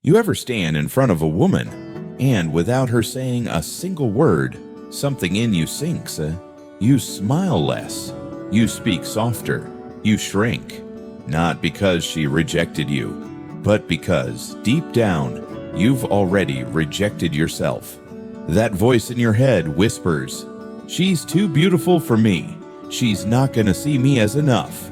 You ever stand in front of a woman, and without her saying a single word, something in you sinks? You smile less, you speak softer, you shrink, not because she rejected you, but because deep down, you've already rejected yourself. That voice in your head whispers, "She's too beautiful for me. She's not gonna see me as enough."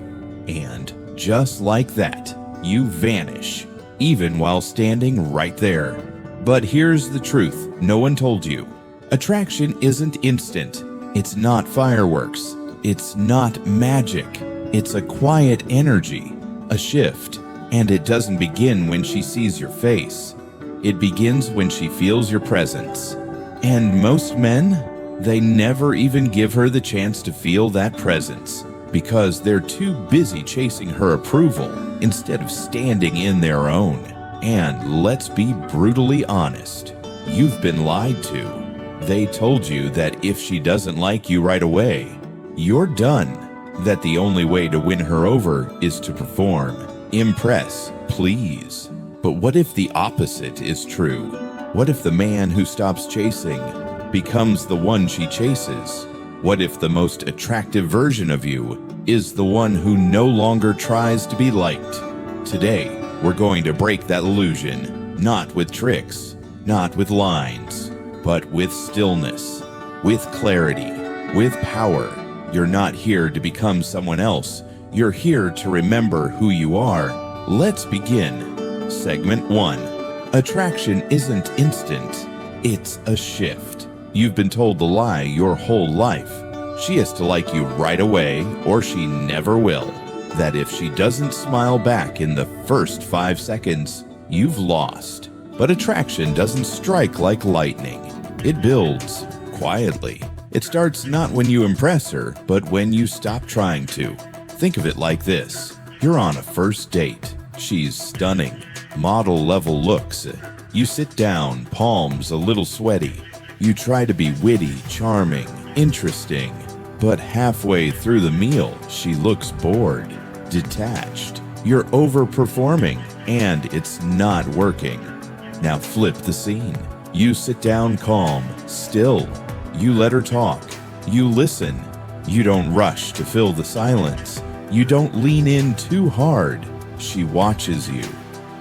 And just like that, you vanish, even while standing right there. But here's the truth no one told you. Attraction isn't instant. It's not fireworks. It's not magic. It's a quiet energy, a shift. And it doesn't begin when she sees your face. It begins when she feels your presence. And most men, they never even give her the chance to feel that presence because they're too busy chasing her approval instead of standing in their own. And let's be brutally honest, you've been lied to. They told you that if she doesn't like you right away, you're done. That the only way to win her over is to perform, impress, please. But what if the opposite is true? What if the man who stops chasing becomes the one she chases? What if the most attractive version of you is the one who no longer tries to be liked? Today, we're going to break that illusion, not with tricks, not with lines, but with stillness, with clarity, with power. You're not here to become someone else. You're here to remember who you are. Let's begin. Segment 1. Attraction isn't instant. It's a shift. You've been told the lie your whole life. She has to like you right away, or she never will. That if she doesn't smile back in the first 5 seconds, you've lost. But attraction doesn't strike like lightning. It builds quietly. It starts not when you impress her, but when you stop trying to. Think of it like this. You're on a first date. She's stunning. Model-level looks. You sit down, palms a little sweaty. You try to be witty, charming, interesting. But halfway through the meal, she looks bored, detached. You're overperforming, and it's not working. Now flip the scene. You sit down calm, still. You let her talk. You listen. You don't rush to fill the silence. You don't lean in too hard. She watches you.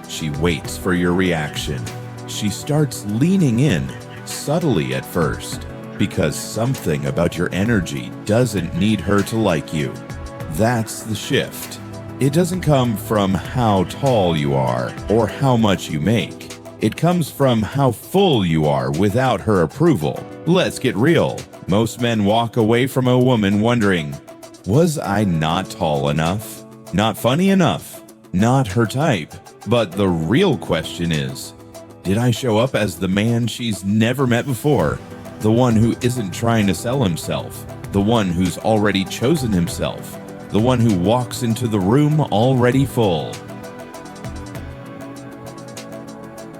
She waits for your reaction. She starts leaning in, subtly at first, because something about your energy doesn't need her to like you. That's the shift. It doesn't come from how tall you are or how much you make. It comes from how full you are without her approval. Let's get real. Most men walk away from a woman wondering, was I not tall enough? Not funny enough? Not her type? But the real question is, did I show up as the man she's never met before? The one who isn't trying to sell himself. The one who's already chosen himself. The one who walks into the room already full.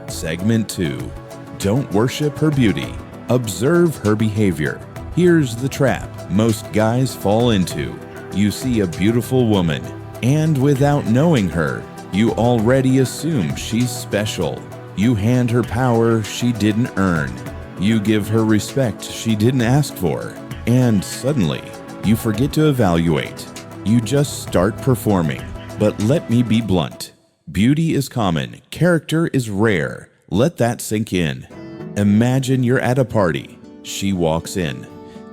Segment 2. Don't worship her beauty. Observe her behavior. Here's the trap most guys fall into. You see a beautiful woman, and without knowing her, you already assume she's special. You hand her power she didn't earn. You give her respect she didn't ask for. And suddenly, you forget to evaluate. You just start performing. But let me be blunt. Beauty is common. Character is rare. Let that sink in. Imagine you're at a party. She walks in.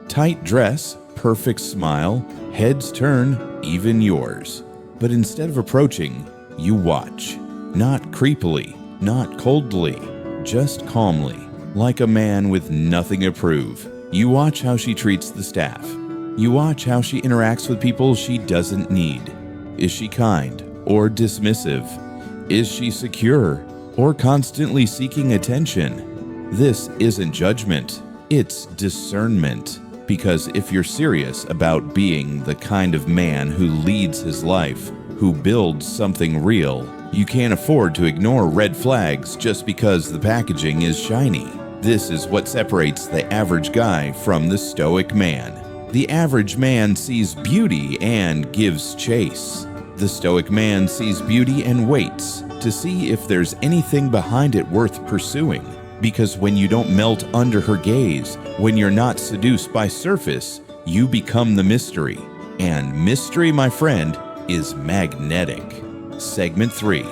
Tight dress, perfect smile, heads turn, even yours. But instead of approaching, you watch. Not creepily, not coldly, just calmly, like a man with nothing to prove. You watch how she treats the staff. You watch how she interacts with people she doesn't need. Is she kind or dismissive? Is she secure or constantly seeking attention? This isn't judgment, it's discernment. Because if you're serious about being the kind of man who leads his life, who builds something real, you can't afford to ignore red flags just because the packaging is shiny. This is what separates the average guy from the stoic man. The average man sees beauty and gives chase. The stoic man sees beauty and waits. to see if there's anything behind it worth pursuing. Because when you don't melt under her gaze, when you're not seduced by surface, you become the mystery. And mystery, my friend, is magnetic. Segment 3.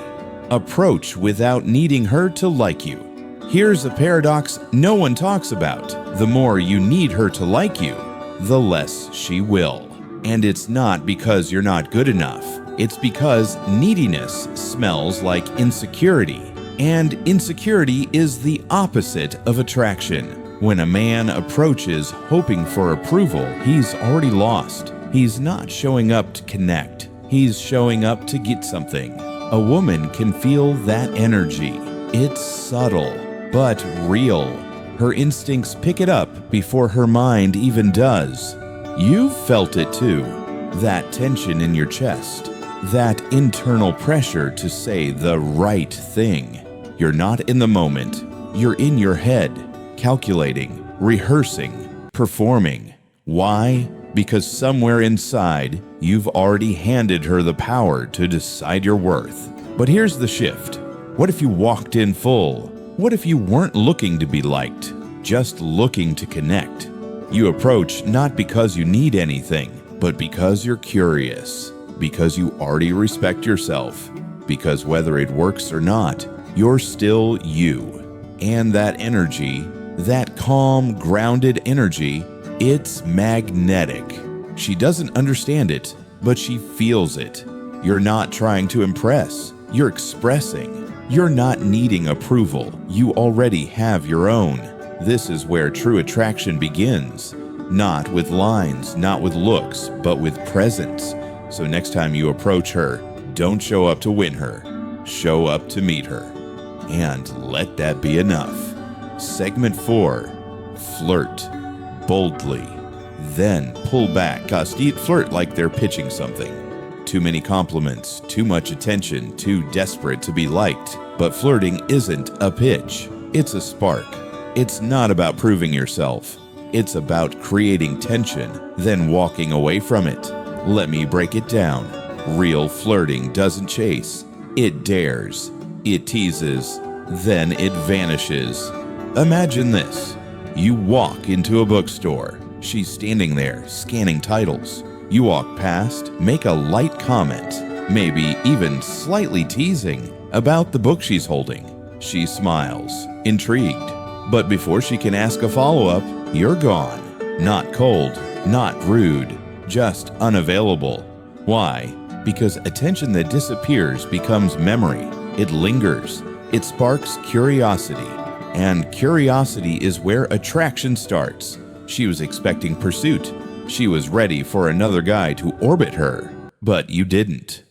Approach without needing her to like you. Here's a paradox no one talks about. The more you need her to like you, the less she will. And it's not because you're not good enough. It's because neediness smells like insecurity. And insecurity is the opposite of attraction. When a man approaches hoping for approval, he's already lost. He's not showing up to connect. He's showing up to get something. A woman can feel that energy. It's subtle, but real. Her instincts pick it up before her mind even does. You've felt it too. That tension in your chest. That internal pressure to say the right thing. You're not in the moment. You're in your head, calculating, rehearsing, performing. Why? Because somewhere inside, you've already handed her the power to decide your worth. But here's the shift. What if you walked in full? What if you weren't looking to be liked, just looking to connect? You approach not because you need anything, but because you're curious, because you already respect yourself, because whether it works or not, you're still you. And that energy, that calm, grounded energy, it's magnetic. She doesn't understand it, but she feels it. You're not trying to impress. You're expressing. You're not needing approval. You already have your own. This is where true attraction begins. Not with lines, not with looks, but with presence. So next time you approach her, don't show up to win her. Show up to meet her. And let that be enough. Segment 4. Flirt. Boldly. Then pull back. Flirt like they're pitching something. Too many compliments, too much attention, too desperate to be liked. But flirting isn't a pitch. It's a spark. It's not about proving yourself. It's about creating tension, then walking away from it. Let me break it down. Real flirting doesn't chase. It dares. It teases. Then it vanishes. Imagine this. You walk into a bookstore. She's standing there, scanning titles. You walk past, make a light comment, maybe even slightly teasing, about the book she's holding. She smiles, intrigued. But before she can ask a follow-up, you're gone. Not cold, not rude, just unavailable. Why? Because attention that disappears becomes memory. It lingers. It sparks curiosity. And curiosity is where attraction starts. She was expecting pursuit. She was ready for another guy to orbit her. But you didn't.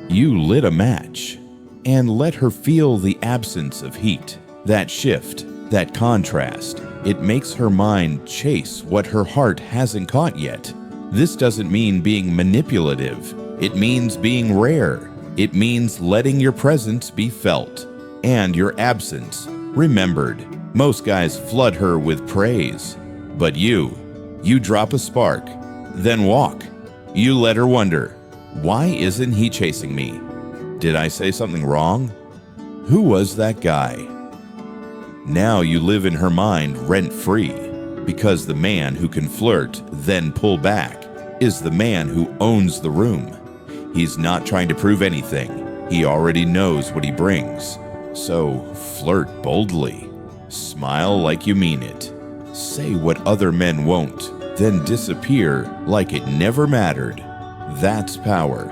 You lit a match and let her feel the absence of heat. That shift, that contrast, it makes her mind chase what her heart hasn't caught yet. This doesn't mean being manipulative. It means being rare. It means letting your presence be felt and your absence remembered. Most guys flood her with praise. But you drop a spark, then walk. You let her wonder, why isn't he chasing me? Did I say something wrong? Who was that guy? Now you live in her mind rent-free, because the man who can flirt, then pull back, is the man who owns the room. He's not trying to prove anything. He already knows what he brings. So flirt boldly. Smile like you mean it. Say what other men won't, then disappear like it never mattered. That's power.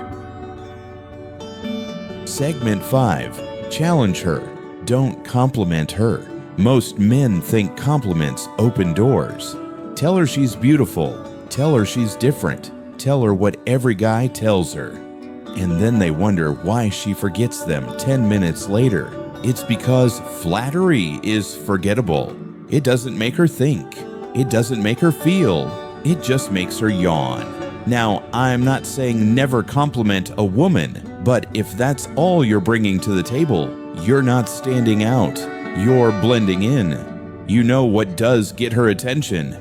Segment 5. Challenge her. Don't compliment her. Most men think compliments open doors. Tell her she's beautiful. Tell her she's different. Tell her what every guy tells her. And then they wonder why she forgets them 10 minutes later. It's because flattery is forgettable. It doesn't make her think. It doesn't make her feel. It just makes her yawn. Now, I'm not saying never compliment a woman, but if that's all you're bringing to the table, you're not standing out. You're blending in. You know what does get her attention?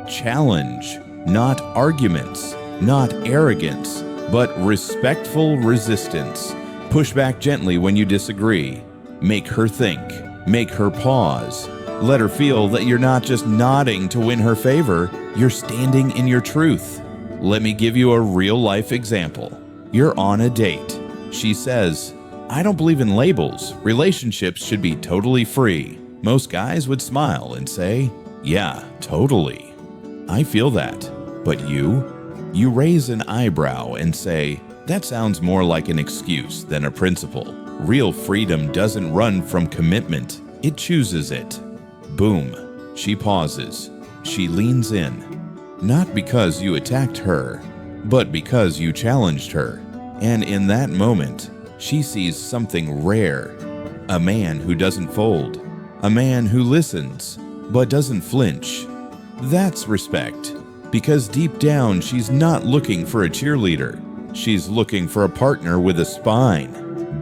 Challenge, not arguments, not arrogance, but respectful resistance. Push back gently when you disagree. Make her think. Make her pause. Let her feel that you're not just nodding to win her favor, you're standing in your truth. Let me give you a real-life example. You're on a date. She says, "I don't believe in labels. Relationships should be totally free." Most guys would smile and say, "Yeah, totally. I feel that. But you?" You raise an eyebrow and say, "That sounds more like an excuse than a principle. Real freedom doesn't run from commitment. It chooses it." Boom. She pauses. She leans in. Not because you attacked her, but because you challenged her. And in that moment, she sees something rare. A man who doesn't fold. A man who listens, but doesn't flinch. That's respect. Because deep down, she's not looking for a cheerleader. She's looking for a partner with a spine.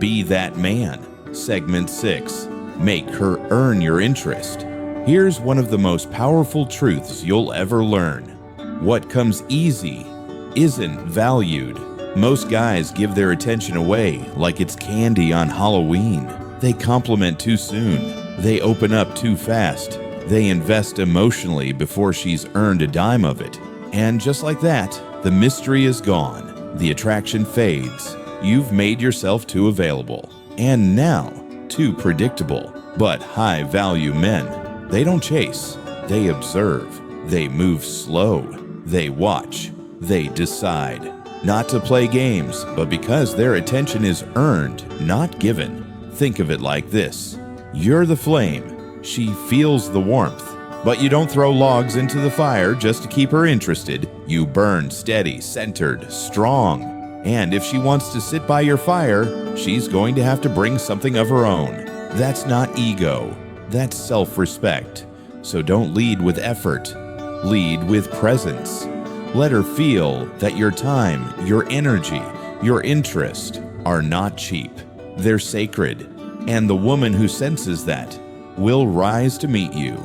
Be that man. Segment 6. Make her earn your interest. Here's one of the most powerful truths you'll ever learn. What comes easy isn't valued. Most guys give their attention away like it's candy on Halloween. They compliment too soon. They open up too fast. They invest emotionally before she's earned a dime of it. And just like that, the mystery is gone. The attraction fades. You've made yourself too available. And now, too predictable. But high-value men, they don't chase. They observe. They move slow. They watch. They decide. Not to play games, but because their attention is earned, not given. Think of it like this. You're the flame. She feels the warmth. But you don't throw logs into the fire just to keep her interested. You burn steady, centered, strong. And if she wants to sit by your fire, she's going to have to bring something of her own. That's not ego. That's self-respect. So don't lead with effort. Lead with presence. Let her feel that your time, your energy, your interest are not cheap. They're sacred. And the woman who senses that will rise to meet you.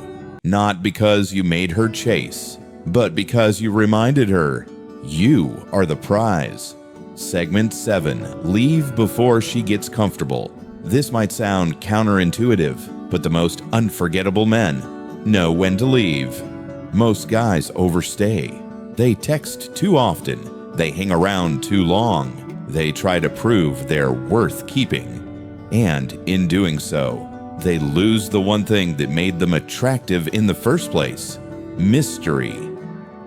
Not because you made her chase, but because you reminded her you are the prize. Segment 7. Leave before she gets comfortable. This might sound counterintuitive, but the most unforgettable men know when to leave. Most guys overstay. They text too often. They hang around too long. They try to prove they're worth keeping. And in doing so, they lose the one thing that made them attractive in the first place: mystery.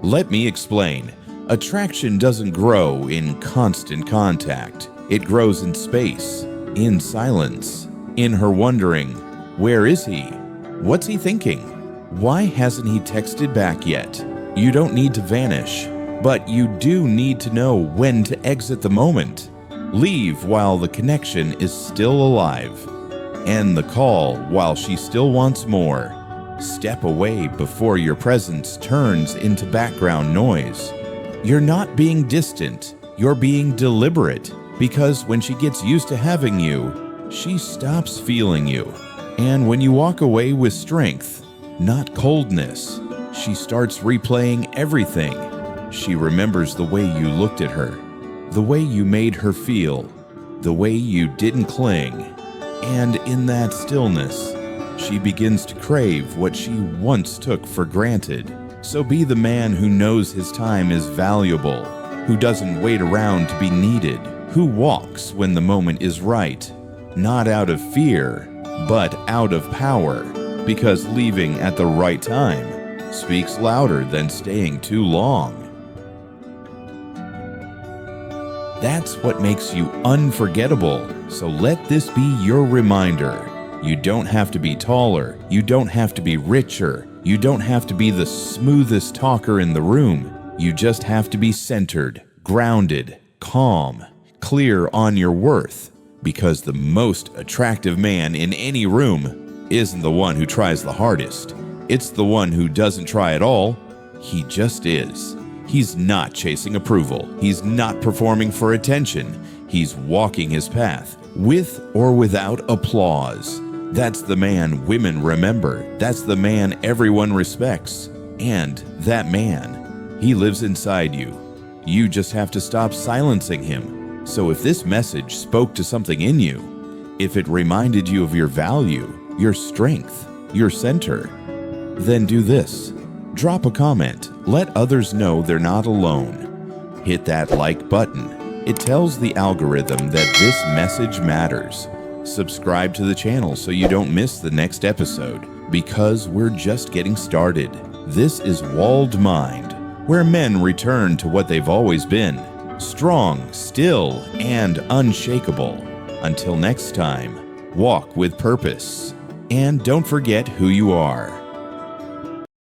Let me explain. Attraction doesn't grow in constant contact. It grows in space, in silence, in her wondering, where is he? What's he thinking? Why hasn't he texted back yet? You don't need to vanish, but you do need to know when to exit the moment. Leave while the connection is still alive. End the call while she still wants more. Step away before your presence turns into background noise. You're not being distant, you're being deliberate, because when she gets used to having you, she stops feeling you. And when you walk away with strength, not coldness, she starts replaying everything. She remembers the way you looked at her, the way you made her feel, the way you didn't cling. And in that stillness, she begins to crave what she once took for granted. So be the man who knows his time is valuable, who doesn't wait around to be needed, who walks when the moment is right, not out of fear, but out of power, because leaving at the right time speaks louder than staying too long. That's what makes you unforgettable, so let this be your reminder. You don't have to be taller, you don't have to be richer, you don't have to be the smoothest talker in the room. You just have to be centered, grounded, calm, clear on your worth, because the most attractive man in any room isn't the one who tries the hardest. It's the one who doesn't try at all. He just is. He's not chasing approval. He's not performing for attention. He's walking his path, with or without applause. That's the man women remember. That's the man everyone respects. And that man, he lives inside you. You just have to stop silencing him. So if this message spoke to something in you, if it reminded you of your value, your strength, your center, then do this. Drop a comment. Let others know they're not alone. Hit that like button. It tells the algorithm that this message matters. Subscribe to the channel so you don't miss the next episode, because we're just getting started. This is Walled Mind, where men return to what they've always been: strong, still, and unshakable. Until next time, walk with purpose. And don't forget who you are.